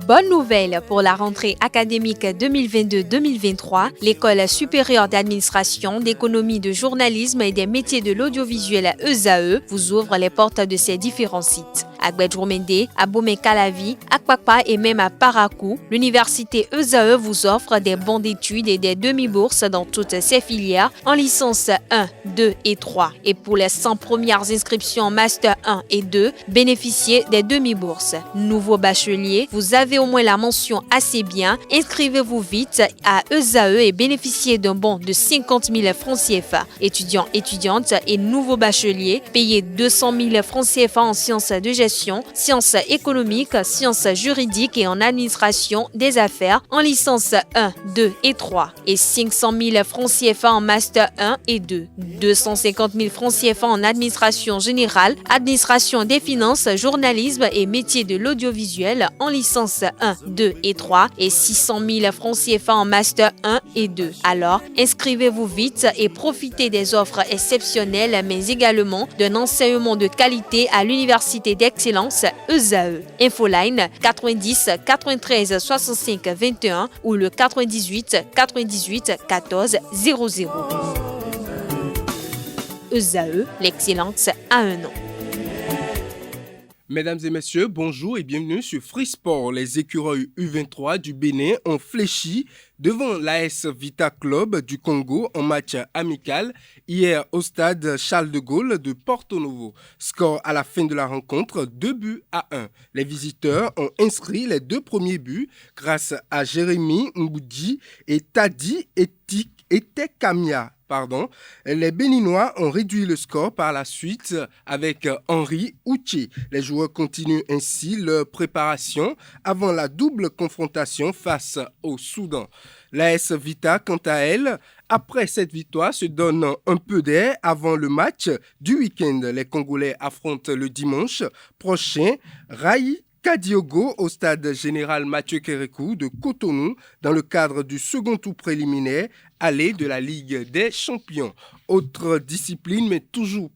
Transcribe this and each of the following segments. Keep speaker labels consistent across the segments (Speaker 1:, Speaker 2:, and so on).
Speaker 1: Bonne nouvelle pour la rentrée académique 2022-2023, l'École supérieure d'administration, d'économie, de journalisme et des métiers de l'audiovisuel ESAE vous ouvre les portes de ses différents sites. À Gbedjourmende, à Bomé-Calavi, à Kpakpa et même à Parakou, l'université ESAE vous offre des bons d'études et des demi-bourses dans toutes ses filières en licence 1, 2 et 3. Et pour les 100 premières inscriptions en master 1 et 2, bénéficiez des demi-bourses. Nouveau bachelier, vous avez au moins la mention assez bien, inscrivez-vous vite à ESAE et bénéficiez d'un bon de 50 000 francs CFA. Étudiants, étudiantes et nouveaux bacheliers, payez 200 000 francs CFA en sciences de gestion, sciences économiques, sciences juridiques et en administration des affaires en licence 1, 2 et 3 et 500 000 francs CFA en master 1 et 2, 250 000 francs CFA en administration générale, administration des finances, journalisme et métiers de l'audiovisuel en licence 1, 2 et 3 et 600 000 francs CFA en master 1 et 2. Alors, inscrivez-vous vite et profitez des offres exceptionnelles mais également d'un enseignement de qualité à l'université d'excellence ESAE. Infoline 90 93 65 21 ou le 98 98 14 00. ESAE, l'excellence à un nom.
Speaker 2: Mesdames et messieurs, bonjour et bienvenue sur Free Sport. Les écureuils U23 du Bénin ont fléchi devant l'AS Vita Club du Congo en match amical hier au stade Charles de Gaulle de Porto Novo. Score à la fin de la rencontre, 2-1. Les visiteurs ont inscrit les deux premiers buts grâce à Jérémy Mboudi et Tadi Etekamia. Les Béninois ont réduit le score par la suite avec Henri Ouché. Les joueurs continuent ainsi leur préparation avant la double confrontation face au Soudan. L'AS Vita, quant à elle, après cette victoire, se donne un peu d'air avant le match du week-end. Les Congolais affrontent le dimanche prochain Raï Kadiogo au stade général Mathieu Kérékou de Cotonou dans le cadre du second tour préliminaire aller de la Ligue des Champions. Autre discipline, mais toujours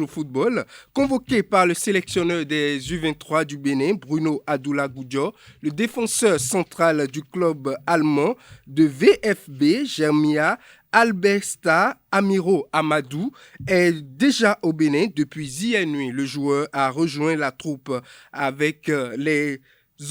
Speaker 2: football, convoqué par le sélectionneur des U23 du Bénin, Bruno Adoula Goudio, le défenseur central du club allemand de VFB, Germia Albersta Amiro Amadou, est déjà au Bénin depuis hier nuit. Le joueur a rejoint la troupe avec les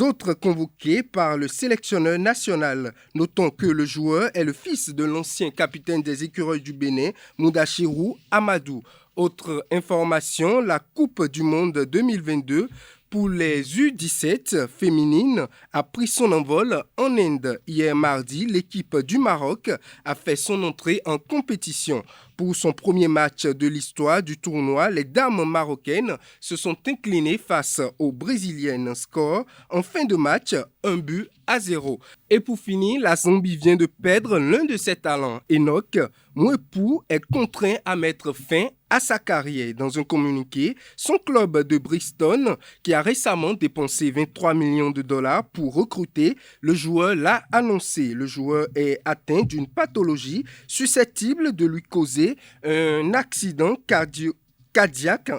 Speaker 2: autres convoqués par le sélectionneur national. Notons que le joueur est le fils de l'ancien capitaine des écureuils du Bénin, Moudachirou Amadou. Autre information, la Coupe du Monde 2022 pour les U17 féminines a pris son envol en Inde. Hier mardi, l'équipe du Maroc a fait son entrée en compétition. Pour son premier match de l'histoire du tournoi, les dames marocaines se sont inclinées face aux Brésiliennes. Score en fin de match, 1-0. Et pour finir, la Zambie vient de perdre l'un de ses talents. Enoch Mwepu est contraint à mettre fin à sa carrière. Dans un communiqué, son club de Bristol, qui a récemment dépensé 23 millions de dollars pour recruter le joueur, l'a annoncé. Le joueur est atteint d'une pathologie susceptible de lui causer un accident cardiaque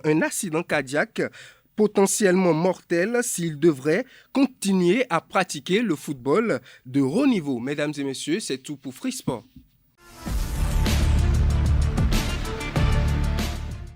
Speaker 2: potentiellement mortel s'il devrait continuer à pratiquer le football de haut niveau. Mesdames et messieurs, c'est tout pour Free Sport.